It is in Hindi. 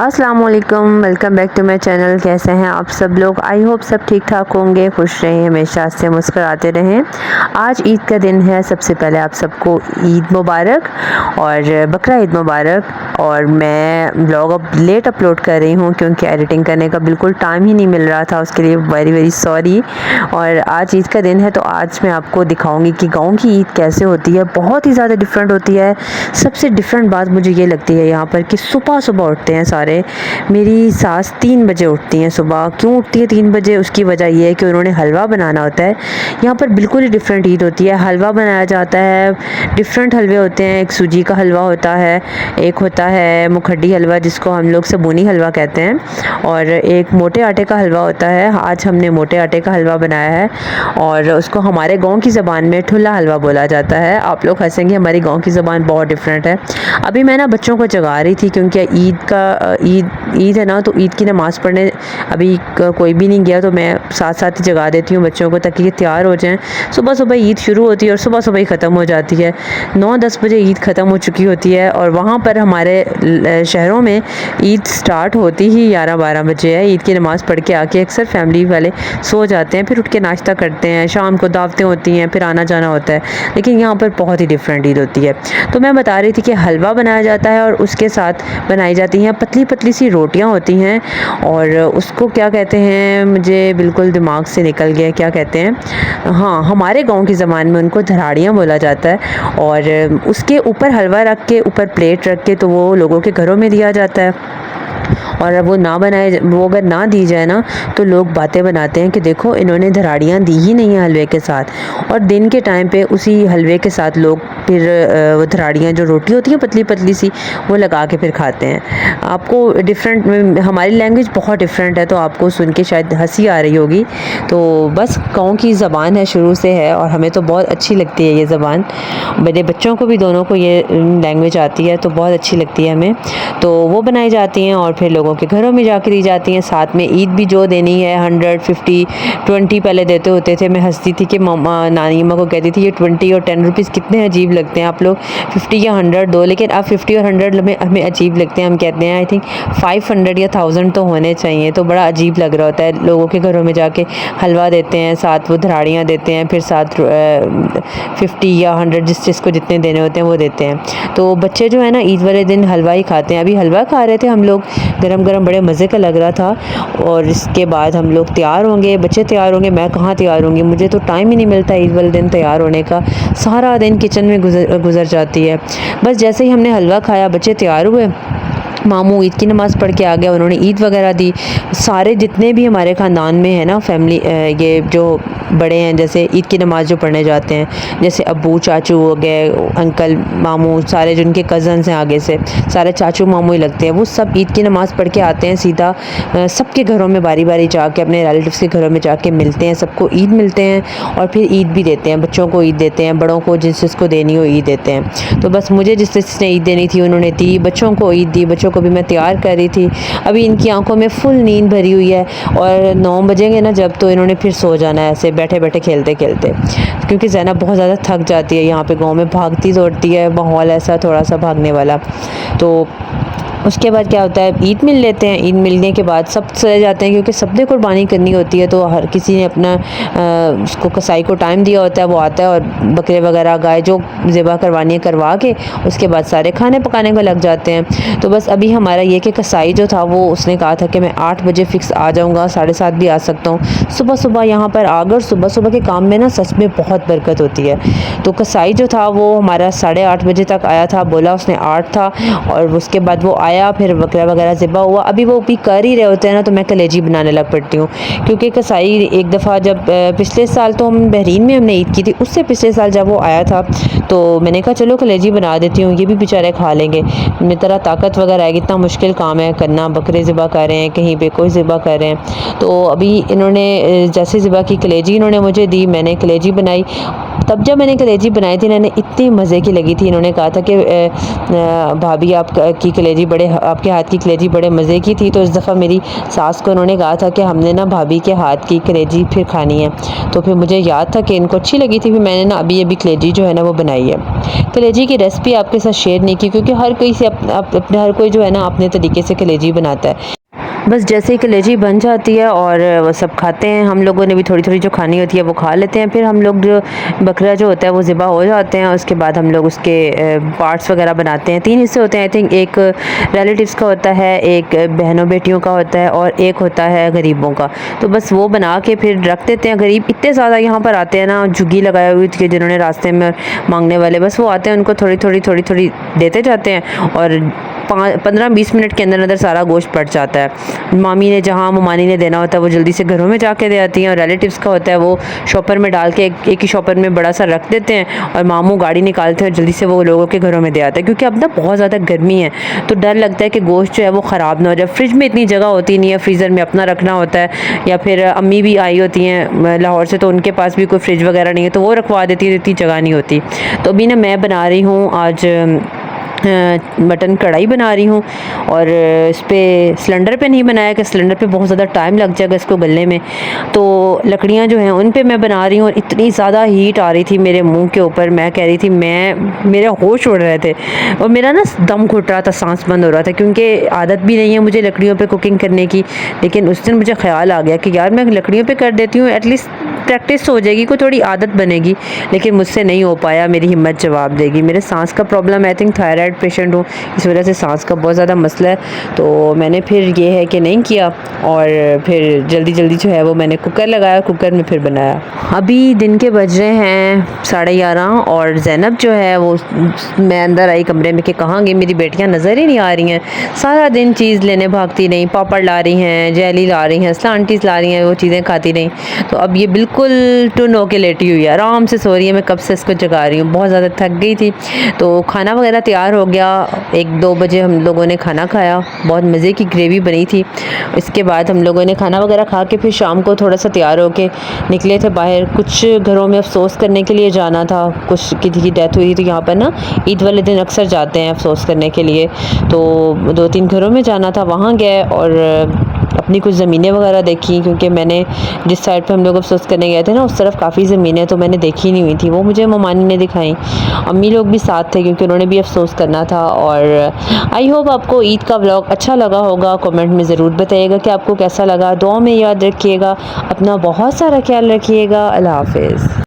अस्सलाम वालेकुम, welcome back to my channel. कैसे हैं आप सब लोग? आई होप सब ठीक ठाक होंगे, खुश रहें, हमेशा से मुस्कुराते रहें। आज ईद का दिन है। सबसे पहले आप सबको ईद मुबारक और बकरा ईद मुबारक। और मैं ब्लॉग अब लेट अपलोड कर रही हूँ क्योंकि एडिटिंग करने का बिल्कुल टाइम ही नहीं मिल रहा था, उसके लिए वेरी वेरी सॉरी। और आज ईद का दिन है तो आज मैं आपको दिखाऊंगी कि गाँव की ईद कैसे होती है। बहुत ही ज़्यादा डिफरेंट होती है। सबसे डिफरेंट बात मुझे ये लगती है यहाँ पर कि सुबह सुबह उठते हैं सारे। मेरी सास 3 बजे उठती हैं सुबह। क्यों उठती है 3 बजे? उसकी वजह ये है कि उन्होंने हलवा बनाना होता है। यहाँ पर बिल्कुल ही डिफरेंट ईद होती है। हलवा बनाया जाता है, डिफरेंट हलवे होते हैं। एक सूजी का हलवा होता है, एक होता है मुखड्डी हलवा जिसको हम लोग सबूनी हलवा कहते हैं, और एक मोटे आटे का हलवा होता है। आज हमने मोटे आटे का हलवा बनाया है और उसको हमारे गाँव की ज़बान में ठुल्ला हलवा बोला जाता है। आप लोग हंसेंगे, हमारी गाँव की ज़बान बहुत डिफरेंट है। अभी मैं ना बच्चों को जगा रही थी क्योंकि ईद है ना, तो ईद की नमाज़ पढ़ने अभी कोई भी नहीं गया, तो मैं साथ साथ ही जगा देती हूँ बच्चों को ताकि ये तैयार हो जाएं। सुबह सुबह ईद शुरू होती है और सुबह सुबह ही ख़त्म हो जाती है। 9-10 बजे ईद ख़त्म हो चुकी होती है और वहाँ पर हमारे शहरों में ईद स्टार्ट होती ही 11-12 बजे है। ईद की नमाज़ पढ़ के आके अक्सर फैमिली वाले सो जाते हैं, फिर उठ के नाश्ता करते हैं, शाम को दावतें होती हैं, फिर आना जाना होता है। लेकिन यहाँ पर बहुत ही डिफरेंट ईद होती है। तो मैं बता रही थी कि हलवा बनाया जाता है और उसके साथ बनाई जाती हैं पतली पतली सी रोटियां होती हैं, और उसको क्या कहते हैं मुझे बिल्कुल दिमाग से निकल गया, क्या कहते हैं, हाँ, हमारे गांव की ज़बान में उनको धराड़ियाँ बोला जाता है। और उसके ऊपर हलवा रख के, ऊपर प्लेट रख के, तो वो लोगों के घरों में दिया जाता है। और वो अगर ना दी जाए ना, तो लोग बातें बनाते हैं कि देखो इन्होंने धराड़ियाँ दी ही नहीं है हलवे के साथ। और दिन के टाइम पे उसी हलवे के साथ लोग फिर वो धराड़ियाँ जो रोटी होती हैं पतली पतली सी, वो लगा के फिर खाते हैं। आपको डिफरेंट, हमारी लैंग्वेज बहुत डिफरेंट है तो आपको सुन के शायद हंसी आ रही होगी। तो बस गाँव की ज़बान है, शुरू से है और हमें तो बहुत अच्छी लगती है ये ज़बान। मेरे बच्चों को भी दोनों को ये लैंग्वेज आती है तो बहुत अच्छी लगती है हमें। तो वो बनाई जाती हैं और फिर लोगों के घरों में जाकर दी जाती हैं। साथ में ईद भी जो देनी है 100, 50, 20 पहले देते होते थे। मैं हंसती थी कि नानी अम्मा को कहती थी ये 20 और 10 रुपीज़ कितने अजीब लगते हैं, आप लोग 50 या 100 दो। लेकिन अब 50 और 100 हमें अजीब लगते हैं। हम कहते हैं आई थिंक 500 या 1000 तो होने चाहिए। तो बड़ा अजीब लग रहा होता है। लोगों के घरों में जाके हलवा देते हैं, साथ वो धराड़ियाँ देते हैं, फिर साथ 50 या 100 जिसको जितने देने होते हैं वो देते हैं। तो बच्चे जो है ना ईद वाले दिन हलवा ही खाते हैं। अभी हलवा खा रहे थे हम लोग, गरम गरम, बड़े मज़े का लग रहा था। और इसके बाद हम लोग तैयार होंगे, बच्चे तैयार होंगे, मैं कहाँ तैयार होंगी, मुझे तो टाइम ही नहीं मिलता ईद वाले दिन तैयार होने का। सारा दिन किचन में गुजर जाती है। बस जैसे ही हमने हलवा खाया, बच्चे तैयार हुए, मामू ईद की नमाज़ पढ़ के आ गया, उन्होंने ईद वगैरह दी। सारे जितने भी हमारे ख़ानदान में है ना फैमिली, ये जो बड़े हैं, जैसे ईद की नमाज़ जो पढ़ने जाते हैं, जैसे अब्बू चाचू हो गए, अंकल मामू, सारे जिनके कज़न्स हैं आगे से, सारे चाचू मामू ही लगते हैं, वो सब ईद की नमाज़ पढ़ के आते हैं सीधा सबके घरों में बारी बारी जाके, अपने रिलेटिव्स के घरों में जाके मिलते हैं, सबको ईद मिलते हैं और फिर ईद भी देते हैं। बच्चों को ईद देते हैं, बड़ों को जिस जिसको देनी हो ईद देते हैं। तो बस मुझे जिसने ईद देनी थी उन्होंने दी, बच्चों को ईद दी, बच्चों को भी मैं तैयार कर रही थी। अभी इनकी आंखों में फुल नींद भरी हुई है और 9 बजेंगे ना जब, तो इन्होंने फिर सो जाना है ऐसे बैठे बैठे खेलते खेलते, क्योंकि ज़ैनब बहुत ज़्यादा थक जाती है। यहाँ पे गांव में भागती दौड़ती है, माहौल ऐसा थोड़ा सा भागने वाला। तो उसके बाद क्या होता है, ईद मिल लेते हैं। ईद मिलने के बाद सब चले जाते हैं क्योंकि सबने कुर्बानी करनी होती है, तो हर किसी ने अपना उसको कसाई को टाइम दिया होता है, वो आता है और बकरे वगैरह गाय जो ज़िबा करवानी है करवा के उसके बाद सारे खाने पकाने को लग जाते हैं। तो बस अभी हमारा ये कि कसाई जो था वो उसने कहा था कि मैं 8 बजे फ़िक्स आ जाऊँगा, 7:30 भी आ सकता हूँ। सुबह सुबह यहाँ पर आकर सुबह सुबह के काम में ना सच में बहुत बरकत होती है। तो कसाई जो था वो हमारा 8:30 बजे तक आया था, बोला उसने 8 था, और उसके बाद वो आया, फिर बकरा वगैरह ज़िबा हुआ। अभी वो भी कर ही रहे होते हैं ना, तो मैं कलेजी बनाने लग पड़ती हूँ, क्योंकि कसाई एक दफ़ा जब पिछले साल तो हम बहरीन में हमने ईद की थी, उससे पिछले साल जब वो आया था तो मैंने कहा चलो कलेजी बना देती हूँ, ये भी बेचारे खा लेंगे, मेरी तरह ताकत वगैरह आएगी। इतना मुश्किल काम है करना, बकरे ज़िबा कर रहे हैं, कहीं पे कोई ज़िबा कर रहे हैं। तो अभी इन्होंने जैसे ज़िबा की कलेजी इन्होंने मुझे दी, मैंने कलेजी बनाई। तब जब मैंने कलेजी बनाई थी इन्होंने इतनी मज़े की लगी थी, इन्होंने कहा था कि भाभी आप की कलेजी बड़े आपके हाथ की कलेजी बड़े मज़े की थी। तो इस दफ़ा मेरी सास को उन्होंने कहा था कि हमने ना भाभी के हाथ की कलेजी फिर खानी है। तो फिर मुझे याद था कि इनको अच्छी लगी थी, फिर मैंने ना अभी कलेजी जो है ना वो बनाई है। कलेजी की रेसिपी आपके साथ शेयर नहीं की क्योंकि हर कोई से अपने हर कोई जो है ना अपने तरीके से कलेजी बनाता है। बस जैसे ही कलेजी बन जाती है और वो सब खाते हैं, हम लोगों ने भी थोड़ी-थोड़ी जो खानी होती है वो खा लेते हैं। फिर हम लोग जो बकरा जो होता है वो ज़िबा हो जाते हैं, उसके बाद हम लोग उसके पार्ट्स वगैरह बनाते हैं। 3 हिस्से होते हैं आई थिंक, एक रिलेटिव्स का होता है, एक बहनों-बेटियों का होता है और एक होता है गरीबों का। तो बस वो बना के फिर रख देते हैं। गरीब इतने ज़्यादा यहाँ पर आते हैं ना, झुग्गी लगाई हुई थी जिन्होंने रास्ते में माँगने वाले, बस वो आते हैं, उनको थोड़ी-थोड़ी देते जाते हैं और 15-20 मिनट के अंदर सारा गोश्त पड़ जाता है। मामी ने जहाँ ममानी ने देना होता है वो जल्दी से घरों में जाके दे आती हैं, और रिलेटिव्स का होता है वो शॉपर में डाल के एक ही शॉपर में बड़ा सा रख देते हैं और मामू गाड़ी निकालते हैं और जल्दी से वो लोगों के घरों में दे आते हैं। क्योंकि अब ना बहुत ज़्यादा गर्मी है तो डर लगता है कि गोश्त जो है वो ख़राब ना हो जाए। फ्रिज में इतनी जगह होती नहीं है, फ्रीज़र में अपना रखना होता है, या फिर अम्मी भी आई होती हैं लाहौर से तो उनके पास भी कोई फ्रिज वगैरह नहीं है तो वो रखवा देती है, इतनी जगह नहीं होती। तो अभी ना मैं बना रही हूँ आज मटन कढ़ाई बना रही हूँ, और इस पर सिलेंडर पे नहीं बनाया कि सिलेंडर पे बहुत ज़्यादा टाइम लग जाएगा इसको गलने में। तो लकड़ियाँ जो हैं उन पे मैं बना रही हूँ, और इतनी ज़्यादा हीट आ रही थी मेरे मुंह के ऊपर, मैं कह रही थी मेरे होश उड़ रहे थे और मेरा ना दम घुट रहा था, सांस बंद हो रहा था, क्योंकि आदत भी नहीं है मुझे लकड़ियों पे कुकिंग करने की। लेकिन उस दिन मुझे ख्याल आ गया कि यार मैं लकड़ियों पे कर देती हूँ, एटलीस्ट प्रैक्टिस हो जाएगी, कोई थोड़ी आदत बनेगी। लेकिन मुझसे नहीं हो पाया, मेरी हिम्मत जवाब देगी। मेरे सांस का problem, I think thyroid patient हूँ, इस वजह से सांस का बहुत ज़्यादा मसला है। तो मैंने फिर ये है कि नहीं किया, और फिर जल्दी जो है वो मैंने कुकर लगाया, कुकर में फिर बनाया। अभी दिन के बज रहे हैं 11:30 और ज़ैनब जो है वो, मैं अंदर आई कमरे में कि कहाँ गई, मेरी बेटियाँ नज़र ही नहीं आ रही हैं। सारा दिन चीज़ लेने भागती नहीं, पापड़ ला रही हैं, जेली ला रही हैं, असला आंटीज़ ला रही हैं, वो चीज़ें खाती नहीं। तो अब ये बिल्कुल टुन होके लेटी हुई है, आराम से सो रही है। मैं कब से इसको जगा रही हूँ, बहुत ज़्यादा थक गई थी। तो खाना वगैरह तैयार हो गया, 1-2 बजे हम लोगों ने खाना खाया, बहुत मज़े की ग्रेवी बनी थी। इसके बाद हम लोगों ने खाना वगैरह खा के फिर शाम को थोड़ा सा तैयार होके निकले थे बाहर। कुछ घरों में अफसोस करने के लिए जाना था, कुछ किसी की डेथ हुई, तो यहाँ पर ना ईद वाले दिन अक्सर जाते हैं अफसोस करने के लिए। तो 2-3 घरों में जाना था, वहाँ गए और अपनी कुछ ज़मीनें वगैरह देखी, क्योंकि मैंने जिस साइड पे हम लोग अफसोस करने गए थे ना उस तरफ काफ़ी ज़मीनें तो मैंने देखी नहीं हुई थी, वो मुझे ममानी ने दिखाई। अम्मी लोग भी साथ थे क्योंकि उन्होंने भी अफसोस करना था। और आई होप आपको ईद का व्लॉग अच्छा लगा होगा, कमेंट में ज़रूर बताइएगा कि आपको कैसा लगा। दुआ में याद रखिएगा, अपना बहुत सारा ख्याल रखिएगा। अल्लाह हाफ़िज़।